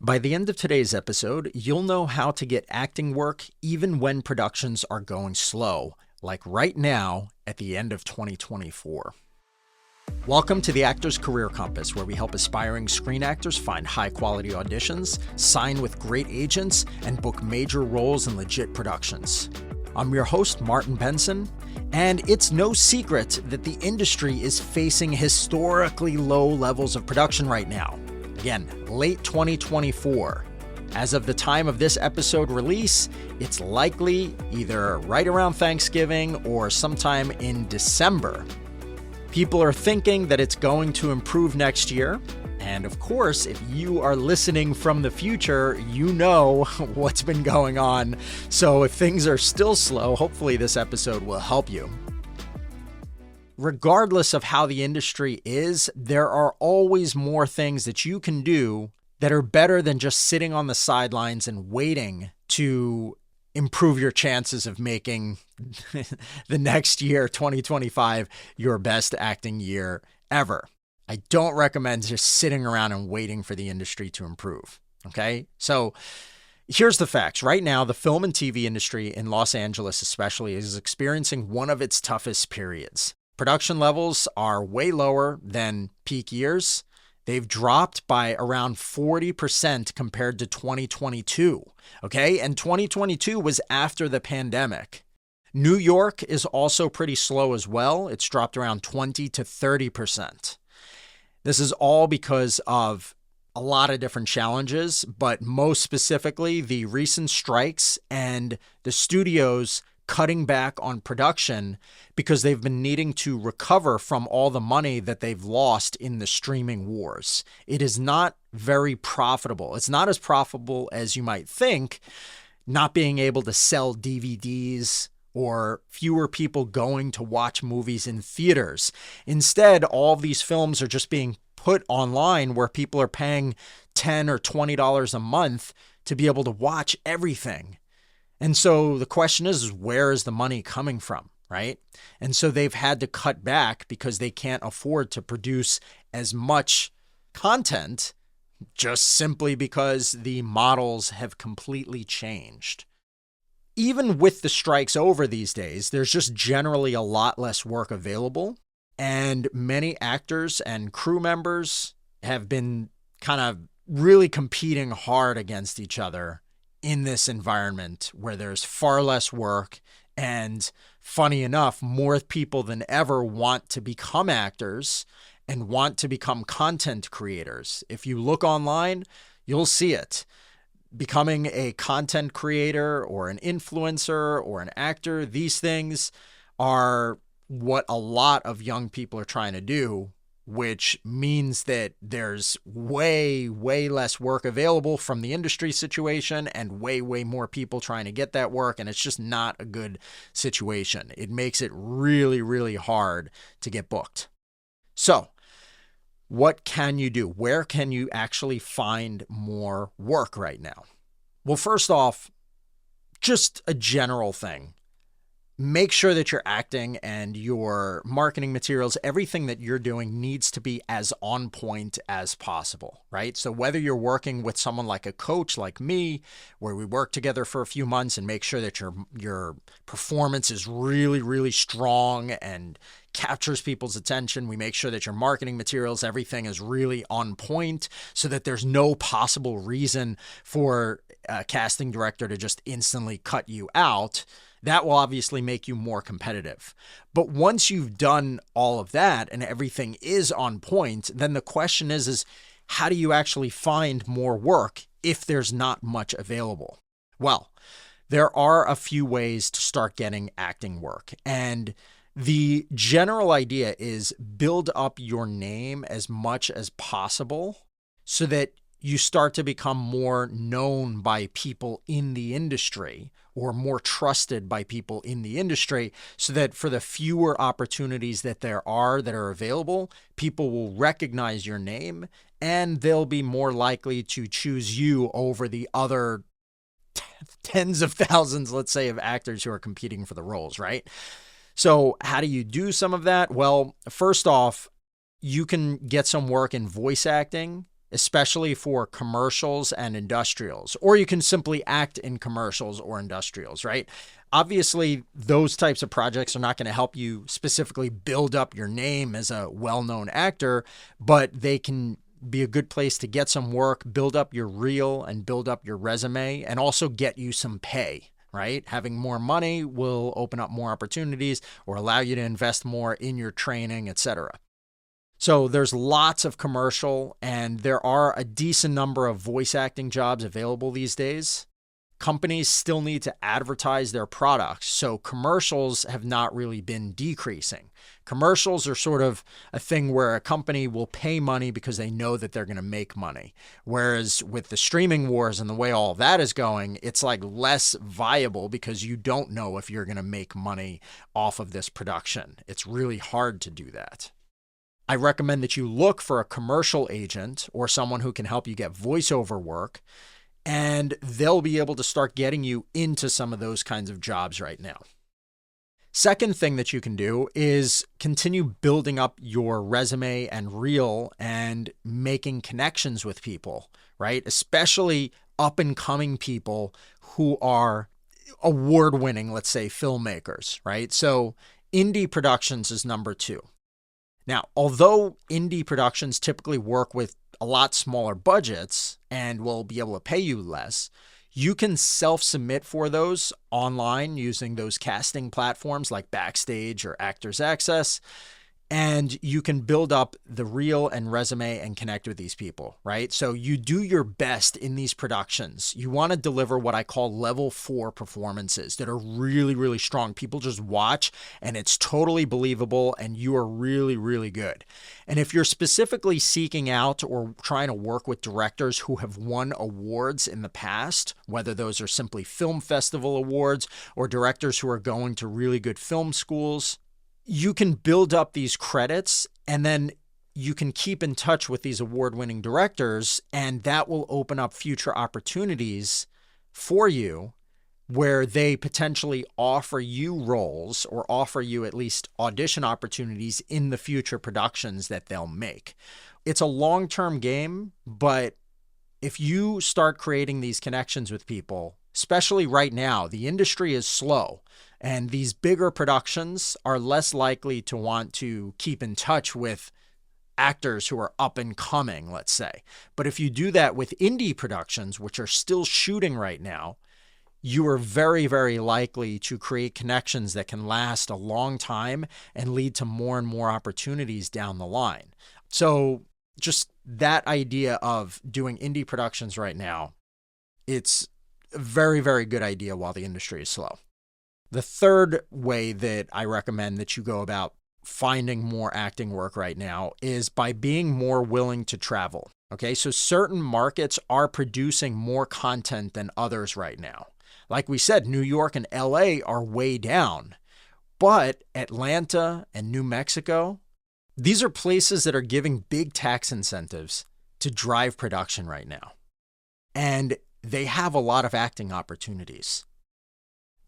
By the end of today's episode, you'll know how to get acting work even when productions are going slow, like right now at the end of 2024. Welcome to the Actor's Career Compass, where we help aspiring screen actors find high-quality auditions, sign with great agents, and book major roles in legit productions. I'm your host, Martin Benson, and it's no secret that the industry is facing historically low levels of production right now. Again, late 2024. As of the time of this episode release, it's likely either right around Thanksgiving or sometime in December. People are thinking that it's going to improve next year. And of course, if you are listening from the future, you know what's been going on. So if things are still slow, hopefully this episode will help you. Regardless of how the industry is, there are always more things that you can do that are better than just sitting on the sidelines and waiting to improve your chances of making the next year, 2025, your best acting year ever. I don't recommend just sitting around and waiting for the industry to improve. Okay? So here's the facts. Right now, the film and TV industry in Los Angeles especially is experiencing one of its toughest periods. Production levels are way lower than peak years. They've dropped by around 40% compared to 2022, okay? And 2022 was after the pandemic. New York is also pretty slow as well. It's dropped around 20 to 30%. This is all because of a lot of different challenges, but most specifically, the recent strikes and the studios cutting back on production because they've been needing to recover from all the money that they've lost in the streaming wars. It is not very profitable. It's not as profitable as you might think, not being able to sell DVDs or fewer people going to watch movies in theaters. Instead, all of these films are just being put online where people are paying $10 or $20 a month to be able to watch everything. And so the question is where is the money coming from, right? And so they've had to cut back because they can't afford to produce as much content just simply because the models have completely changed. Even with the strikes over these days, there's just generally a lot less work available. And many actors and crew members have been kind of really competing hard against each other in this environment where there's far less work. And funny enough, more people than ever want to become actors and want to become content creators. If you look online, you'll see it. Becoming a content creator or an influencer or an actor, these things are what a lot of young people are trying to do, which means that there's way, way less work available from the industry situation and way, way more people trying to get that work. And it's just not a good situation. It makes it really, really hard to get booked. So what can you do? Where can you actually find more work right now? Well, first off, just a general thing. Make sure that your acting and your marketing materials, everything that you're doing needs to be as on point as possible, right? So whether you're working with someone like a coach like me, where we work together for a few months and make sure that your performance is really, really strong and captures people's attention. We make sure that your marketing materials, everything is really on point so that there's no possible reason for a casting director to just instantly cut you out. That will obviously make you more competitive. But once you've done all of that and everything is on point, then the question is how do you actually find more work if there's not much available? Well, there are a few ways to start getting acting work. And the general idea is build up your name as much as possible so that you start to become more known by people in the industry or more trusted by people in the industry so that for the fewer opportunities that there are that are available, people will recognize your name and they'll be more likely to choose you over the other tens of thousands, let's say, of actors who are competing for the roles, right? So how do you do some of that? Well, first off, you can get some work in voice acting, especially for commercials and industrials, or you can simply act in commercials or industrials, right? Obviously, those types of projects are not going to help you specifically build up your name as a well-known actor, but they can be a good place to get some work, build up your reel and build up your resume, and also get you some pay, right? Having more money will open up more opportunities or allow you to invest more in your training, etc. So there's lots of commercial, and there are a decent number of voice acting jobs available these days. Companies still need to advertise their products, so commercials have not really been decreasing. Commercials are sort of a thing where a company will pay money because they know that they're going to make money. Whereas with the streaming wars and the way all of that is going, it's like less viable because you don't know if you're going to make money off of this production. It's really hard to do that. I recommend that you look for a commercial agent or someone who can help you get voiceover work, and they'll be able to start getting you into some of those kinds of jobs right now. Second thing that you can do is continue building up your resume and reel and making connections with people, right? Especially up and coming people who are award-winning, let's say, filmmakers, right? So indie productions is number 2. Now, although indie productions typically work with a lot smaller budgets and will be able to pay you less, you can self-submit for those online using those casting platforms like Backstage or Actors Access. And you can build up the reel and resume and connect with these people, right? So you do your best in these productions. You want to deliver what I call level 4 performances that are really, really strong. People just watch and it's totally believable and you are really, really good. And if you're specifically seeking out or trying to work with directors who have won awards in the past, whether those are simply film festival awards or directors who are going to really good film schools, you can build up these credits and then you can keep in touch with these award-winning directors, and that will open up future opportunities for you where they potentially offer you roles or offer you at least audition opportunities in the future productions that they'll make. It's a long-term game, but if you start creating these connections with people, especially right now, the industry is slow. And these bigger productions are less likely to want to keep in touch with actors who are up and coming, let's say. But if you do that with indie productions, which are still shooting right now, you are very, very likely to create connections that can last a long time and lead to more and more opportunities down the line. So just that idea of doing indie productions right now, it's a very, very good idea while the industry is slow. The third way that I recommend that you go about finding more acting work right now is by being more willing to travel. Okay, so certain markets are producing more content than others right now. Like we said, New York and LA are way down, but Atlanta and New Mexico, these are places that are giving big tax incentives to drive production right now. And they have a lot of acting opportunities.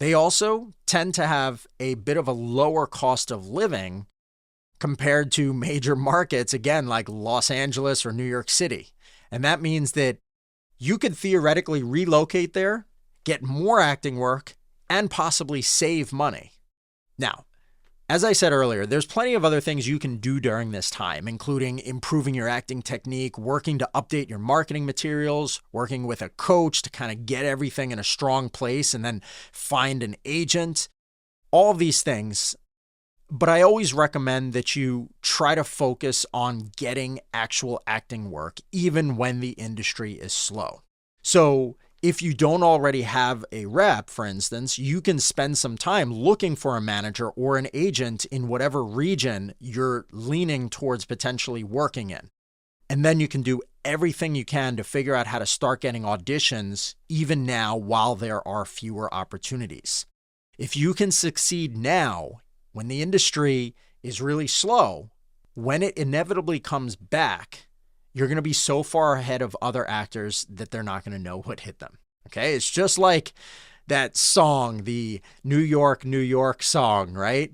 They also tend to have a bit of a lower cost of living compared to major markets, again, like Los Angeles or New York City. And that means that you could theoretically relocate there, get more acting work, and possibly save money. Now, as I said earlier, there's plenty of other things you can do during this time, including improving your acting technique, working to update your marketing materials, working with a coach to kind of get everything in a strong place, and then find an agent, all of these things. But I always recommend that you try to focus on getting actual acting work, even when the industry is slow. So if you don't already have a rep, for instance, you can spend some time looking for a manager or an agent in whatever region you're leaning towards potentially working in. And then you can do everything you can to figure out how to start getting auditions even now while there are fewer opportunities. If you can succeed now, when the industry is really slow, when it inevitably comes back, you're going to be so far ahead of other actors that they're not going to know what hit them. Okay? It's just like that song, the New York, New York song, right?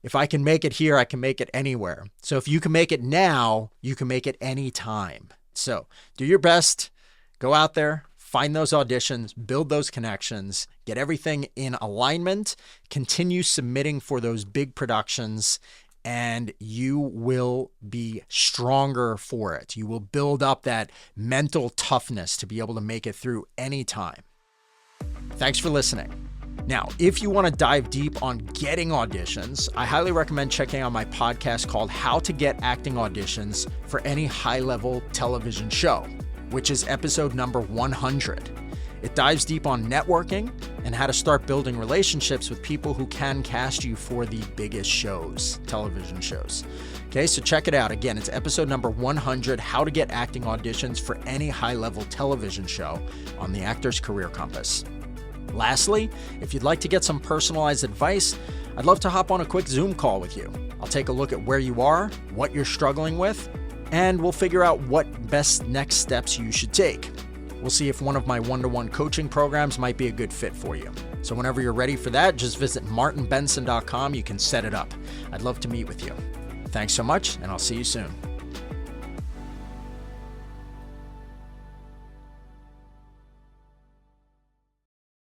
If I can make it here, I can make it anywhere. So if you can make it now, you can make it anytime. So do your best, go out there, find those auditions, build those connections, get everything in alignment, continue submitting for those big productions, and you will be stronger for it. You will build up that mental toughness to be able to make it through any time. Thanks for listening. Now, if you want to dive deep on getting auditions, I highly recommend checking out my podcast called How to Get Acting Auditions for Any High-Level Television Show, which is episode number 100. It dives deep on networking and how to start building relationships with people who can cast you for the biggest shows, television shows. Okay, so check it out. Again, it's episode number 100, How to Get Acting Auditions for Any High-Level Television Show on the Actor's Career Compass. Lastly, if you'd like to get some personalized advice, I'd love to hop on a quick Zoom call with you. I'll take a look at where you are, what you're struggling with, and we'll figure out what best next steps you should take. We'll see if one of my one-to-one coaching programs might be a good fit for you. So whenever you're ready for that, just visit martinbenson.com. You can set it up. I'd love to meet with you. Thanks so much, and I'll see you soon.